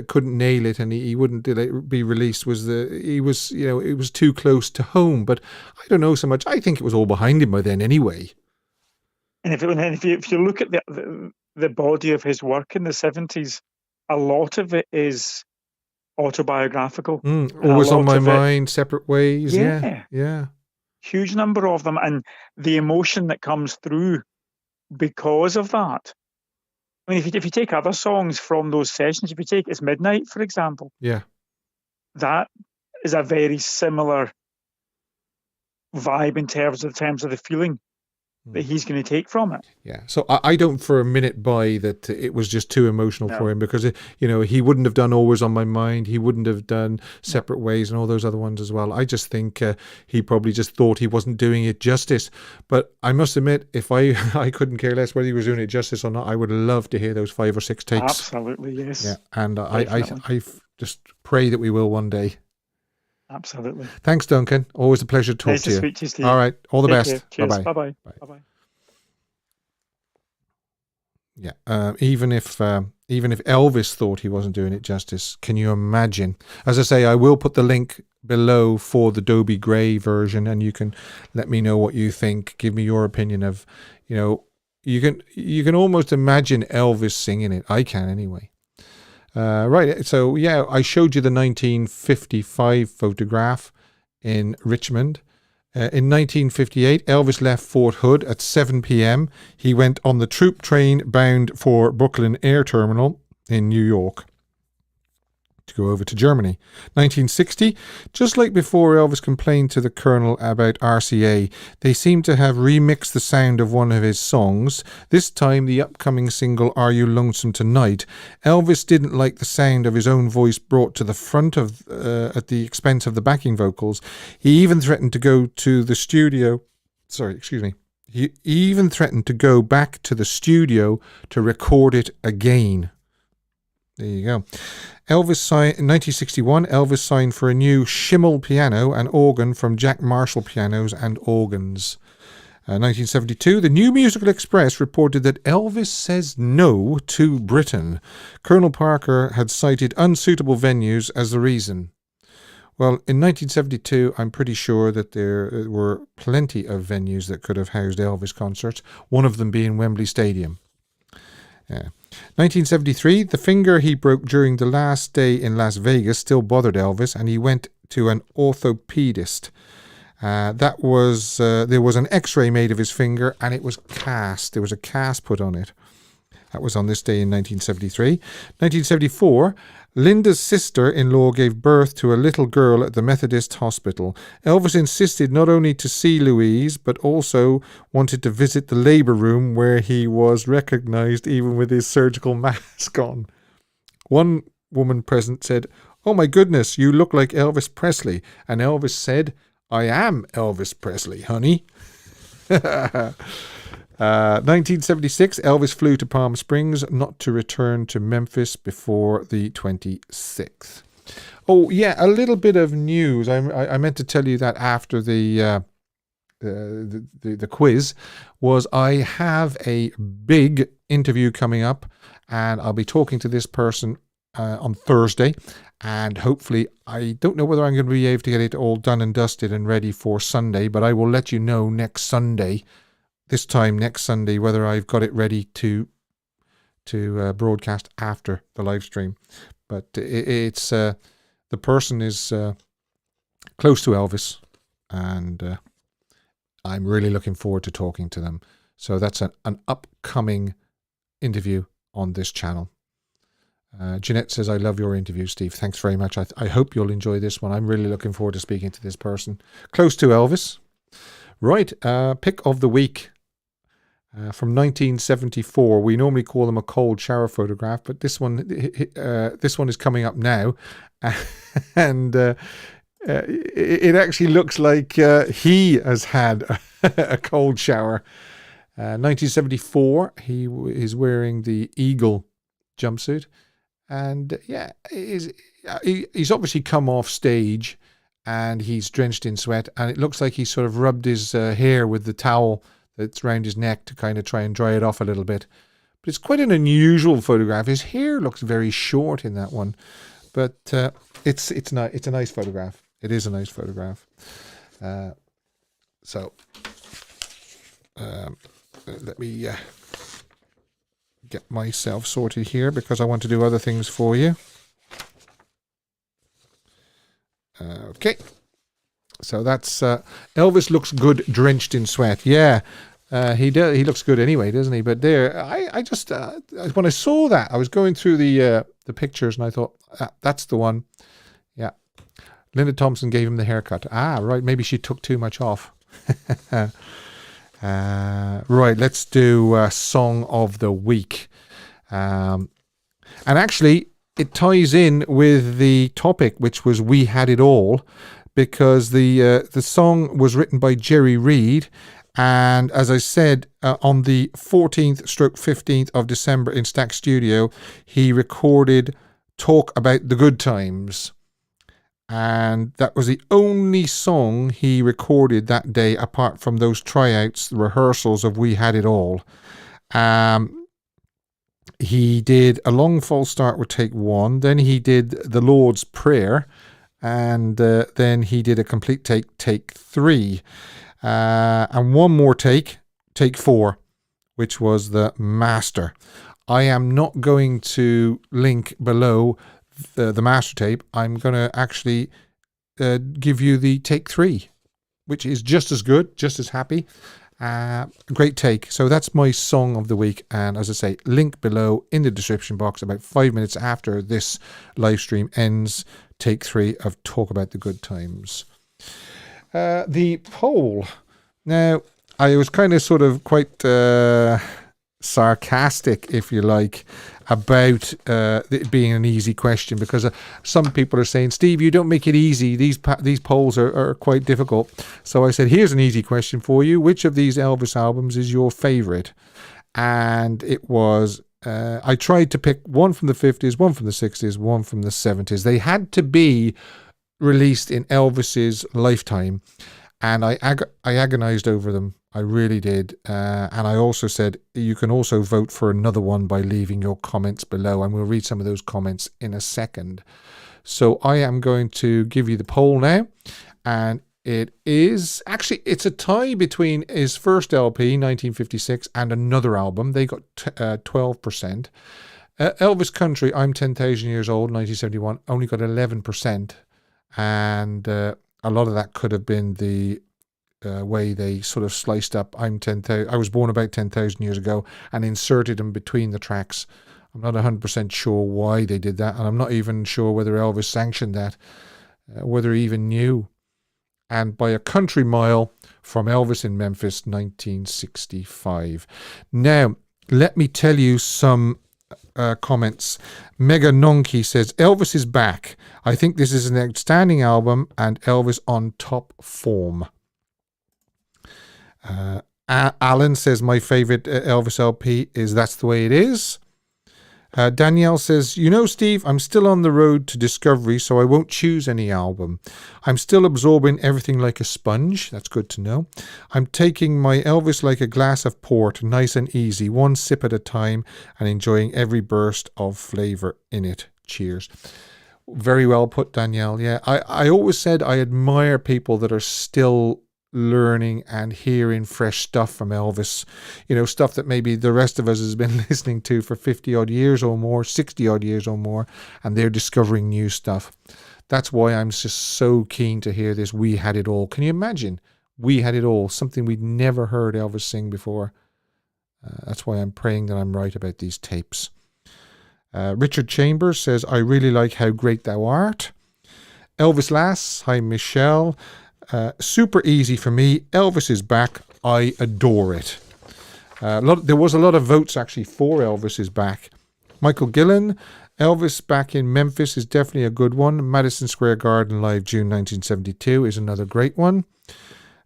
couldn't nail it and he wouldn't be released was it was too close to home. But I don't know so much. I think it was all behind him by then anyway. And if you look at the body of his work in the 70s, a lot of it is autobiographical. Always on My Mind, Separate Ways. Yeah. Huge number of them, and the emotion that comes through because of that. I mean, if you take other songs from those sessions, if you take It's Midnight, for example, that is a very similar vibe in terms of the feeling. that he's going to take from it. Yeah, so I don't for a minute buy that it was just too emotional for him, because he wouldn't have done Always on My Mind, he wouldn't have done Separate Ways and all those other ones as well. I just think he probably just thought he wasn't doing it justice. But I must admit, if I couldn't care less whether he was doing it justice or not, I would love to hear those 5 or 6 takes. Absolutely, yes. Yeah, and I just pray that we will one day. Absolutely. Thanks, Duncan. Always a pleasure to talk Nice to you. Speak to you, Steve. All right, all the Take best. care. Cheers. Bye-bye. Bye-bye. Bye. Bye-bye. Yeah, even if Elvis thought he wasn't doing it justice, can you imagine? As I say, I will put the link below for the Dobie Gray version, and you can let me know what you think. Give me your opinion of, you can almost imagine Elvis singing it. I can anyway. Right, so yeah, I showed you the 1955 photograph in Richmond. In 1958, Elvis left Fort Hood at 7 p.m. He went on the troop train bound for Brooklyn Air Terminal in New York to go over to Germany. 1960, just like before Elvis complained to the Colonel about RCA, they seem to have remixed the sound of one of his songs. This time, the upcoming single, Are You Lonesome Tonight? Elvis didn't like the sound of his own voice brought to the front of at the expense of the backing vocals. He even threatened to go to the studio. He even threatened to go back to the studio to record it again. There you go. Elvis signed in 1961. Elvis signed for a new Schimmel piano and organ from Jack Marshall Pianos and Organs. 1972, the New Musical Express reported that Elvis says no to Britain. Colonel Parker had cited unsuitable venues as the reason. Well, in 1972, I'm pretty sure that there were plenty of venues that could have housed Elvis concerts, one of them being Wembley Stadium. 1973, the finger he broke during the last day in Las Vegas still bothered Elvis, and he went to an orthopedist. There was an x-ray made of his finger, and it was cast. There was a cast put on it. That was on this day in 1973. 1974, Linda's sister-in-law gave birth to a little girl at the Methodist Hospital. Elvis insisted not only to see Louise, but also wanted to visit the labor room where he was recognized even with his surgical mask on. One woman present said, "Oh my goodness, you look like Elvis Presley." And Elvis said, "I am Elvis Presley, honey." 1976, Elvis flew to Palm Springs, not to return to Memphis before the 26th. Oh, yeah, a little bit of news. I meant to tell you that after the quiz, was I have a big interview coming up, and I'll be talking to this person on Thursday, and hopefully, I don't know whether I'm going to be able to get it all done and dusted and ready for Sunday, but I will let you know next Sunday. This time next Sunday, whether I've got it ready to broadcast after the live stream. But it's the person is close to Elvis, and I'm really looking forward to talking to them. So that's an upcoming interview on this channel. Jeanette says, "I love your interview, Steve. Thanks very much. I hope you'll enjoy this one. I'm really looking forward to speaking to this person close to Elvis." Right, pick of the week. From 1974. We normally call them a cold shower photograph, but this one is coming up now, and it actually looks like he has had a cold shower. 1974. He is wearing the Eagle jumpsuit, and yeah, he's obviously come off stage, and he's drenched in sweat, and it looks like he sort of rubbed his hair with the towel that's around his neck to kind of try and dry it off a little bit. But it's quite an unusual photograph. His hair looks very short in that one, but it's a nice photograph. It is a nice photograph. So let me get myself sorted here, because I want to do other things for you. Okay. So that's Elvis looks good drenched in sweat. Yeah, he looks good anyway, doesn't he? But there, I just when I saw that, I was going through the pictures, and I thought, that's the one. Yeah, Linda Thompson gave him the haircut. Ah, right. Maybe she took too much off. Right, let's do Song of the Week. And actually, it ties in with the topic, which was We Had It All, because the song was written by Jerry Reed. And as I said, on the 14th/15th of December in Stax Studio, he recorded Talk About the Good Times. And that was the only song he recorded that day, apart from those tryouts, the rehearsals of We Had It All. He did a long false start with take 1. Then he did the Lord's Prayer. And then he did a complete take 3. And one more take 4, which was the master. I am not going to link below the master tape. I'm going to actually give you the take 3, which is just as good, just as happy. Great take. So that's my Song of the Week. And as I say, link below in the description box. About 5 minutes after this live stream ends, take 3 of Talk About the Good Times. The poll. Now, I was kind of sort of quite sarcastic, if you like, about it being an easy question, because some people are saying, Steve, you don't make it easy. These polls are quite difficult. So I said, here's an easy question for you. Which of these Elvis albums is your favorite? And it was, I tried to pick one from the 50s, one from the 60s, one from the 70s. They had to be released in Elvis's lifetime. And I agonized over them. I really did. And I also said, you can also vote for another one by leaving your comments below. And we'll read some of those comments in a second. So I am going to give you the poll now. And it is, actually, it's a tie between his first LP, 1956, and another album. They got 12%. Elvis Country, I'm 10,000 Years Old, 1971, only got 11%. And a lot of that could have been the way they sort of sliced up I was born about 10,000 years ago and inserted them between the tracks. I'm not 100% sure why they did that, and I'm not even sure whether Elvis sanctioned that, whether he even knew. And by a country mile from Elvis in Memphis, 1965. Now, let me tell you some comments. Mega Nonki says, Elvis is back. I think this is an outstanding album and Elvis on top form. Alan says, my favorite Elvis LP is That's the Way It Is. Danielle says, you know, Steve, I'm still on the road to discovery, so I won't choose any album. I'm still absorbing everything like a sponge. That's good to know. I'm taking my Elvis like a glass of port, nice and easy, one sip at a time, and enjoying every burst of flavor in it. Cheers. Very well put, Danielle. Yeah, I always said I admire people that are still learning and hearing fresh stuff from Elvis, you know, stuff that maybe the rest of us has been listening to for 50 odd years or more, 60 odd years or more, and they're discovering new stuff. That's why I'm just so keen to hear this We Had It All. Can you imagine? We Had It All, something we'd never heard Elvis sing before. That's why I'm praying that I'm right about these tapes. Richard Chambers says, I really like How Great Thou Art. Elvis Lass, hi Michelle. Super easy for me. Elvis is back. I adore it. There was a lot of votes actually for Elvis is back. Michael Gillen, Elvis back in Memphis is definitely a good one. Madison Square Garden Live June 1972 is another great one.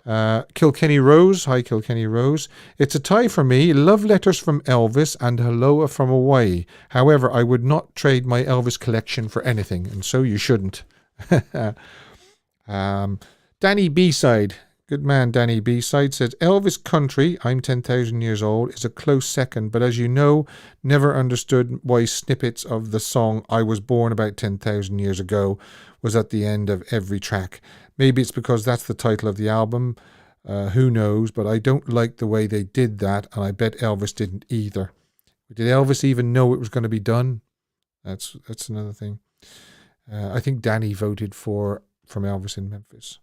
Kilkenny Rose, hi Kilkenny Rose. It's a tie for me. Love Letters from Elvis and Hello from Hawaii. However, I would not trade my Elvis collection for anything, and so you shouldn't. Danny B-Side, good man Danny B-Side, says, Elvis Country, I'm 10,000 years old, is a close second, but as you know, never understood why snippets of the song I Was Born About 10,000 Years Ago was at the end of every track. Maybe it's because that's the title of the album, who knows, but I don't like the way they did that, and I bet Elvis didn't either. Did Elvis even know it was going to be done? That's another thing. I think Danny voted from Elvis in Memphis.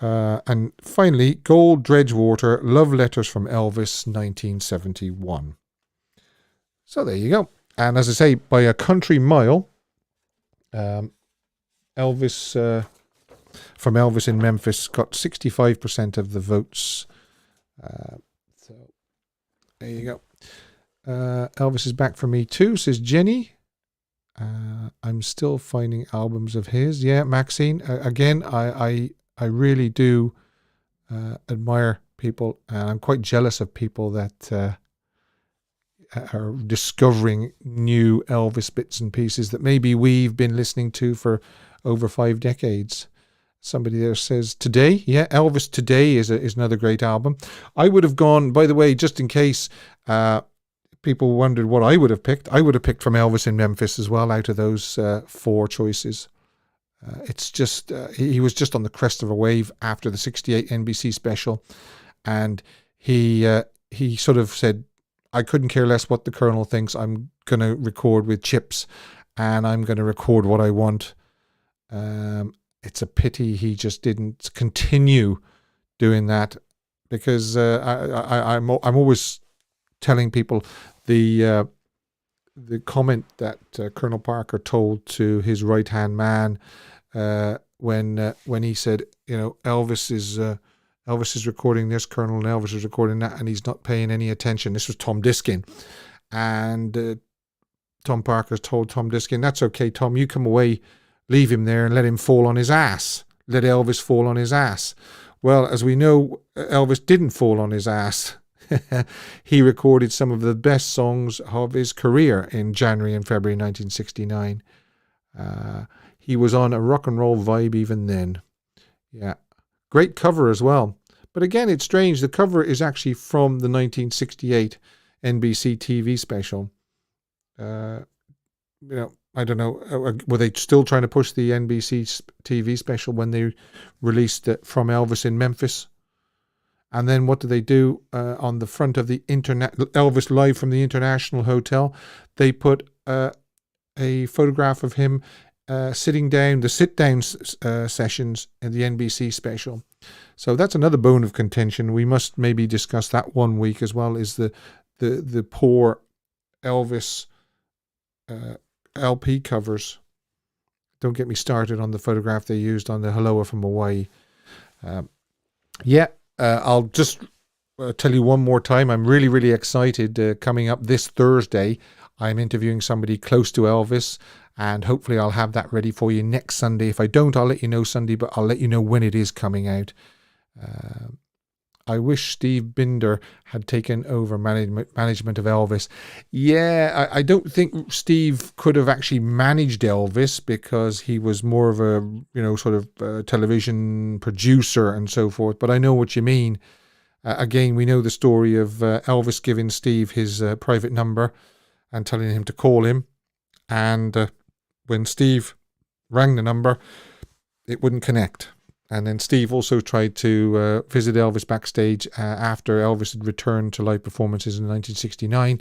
And finally, Gold Dredgewater, Love Letters from Elvis, 1971. So there you go. And as I say, by a country mile, Elvis from Elvis in Memphis got 65% of the votes So there you go. Elvis is back for me too, says Jenny. I'm still finding albums of his. Yeah, Maxine. Again, I really do admire people, and I'm quite jealous of people that are discovering new Elvis bits and pieces that maybe we've been listening to for over 5 decades. Somebody there says Today. Yeah, Elvis Today is another great album. I would have gone, by the way, just in case people wondered what I would have picked. I would have picked From Elvis in Memphis as well out of those 4 choices. It's just, he was just on the crest of a wave after the 68 NBC special. And he sort of said, I couldn't care less what the Colonel thinks. I'm going to record with Chips and I'm going to record what I want. It's a pity he just didn't continue doing that, because I'm always telling people the comment that Colonel Parker told to his right-hand man when he said, you know, Elvis is recording this, Colonel, and Elvis is recording that, and he's not paying any attention. This was Tom Diskin, and Tom Parker told Tom Diskin, that's okay, Tom, you come away, leave him there and let him fall on his ass. Let Elvis fall on his ass. Well, as we know, Elvis didn't fall on his ass. He recorded some of the best songs of his career in January and February 1969. He was on a rock and roll vibe even then. Yeah. Great cover as well. But again, it's strange. The cover is actually from the 1968 NBC TV special. You know, I don't know, were they still trying to push the NBC TV special when they released it From Elvis in Memphis? And then what do they do on the front of the Elvis Live from the International Hotel? They put a photograph of him sitting down, the sit-down sessions in the NBC special. So that's another bone of contention. We must maybe discuss that one week as well, is the poor Elvis LP covers. Don't get me started on the photograph they used on the Helloa from Hawaii. I'll just tell you one more time. I'm really, really excited. Coming up this Thursday, I'm interviewing somebody close to Elvis, and hopefully I'll have that ready for you next Sunday. If I don't, I'll let you know Sunday, but I'll let you know when it is coming out. I wish Steve Binder had taken over management of Elvis. Yeah, I don't think Steve could have actually managed Elvis, because he was more of a, you know, sort of television producer and so forth. But I know what you mean. Again, we know the story of Elvis giving Steve his private number and telling him to call him. And when Steve rang the number, it wouldn't connect. And then Steve also tried to visit Elvis backstage after Elvis had returned to live performances in 1969,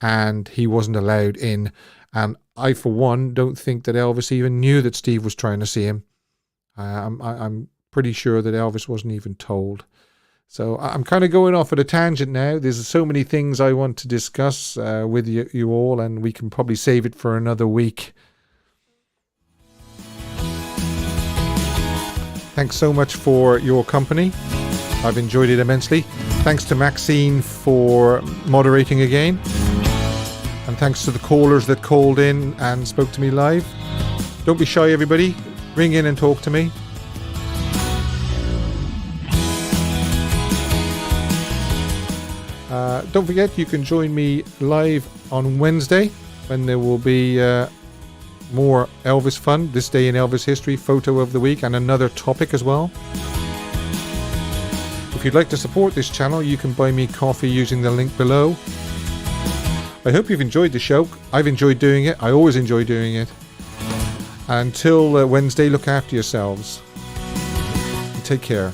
and he wasn't allowed in. And I, for one, don't think that Elvis even knew that Steve was trying to see him. I'm pretty sure that Elvis wasn't even told. So I'm kind of going off at a tangent now. There's so many things I want to discuss with you all, and we can probably save it for another week. Thanks so much for your company. I've enjoyed it immensely. Thanks to Maxine for moderating again. And thanks to the callers that called in and spoke to me live. Don't be shy, everybody. Ring in and talk to me. Don't forget, you can join me live on Wednesday when there will be more Elvis fun, this day in Elvis history, photo of the week, and another topic as well. If you'd like to support this channel, you can buy me coffee using the link below. I hope you've enjoyed the show. I've enjoyed doing it. I always enjoy doing it. Until Wednesday, look after yourselves. Take care.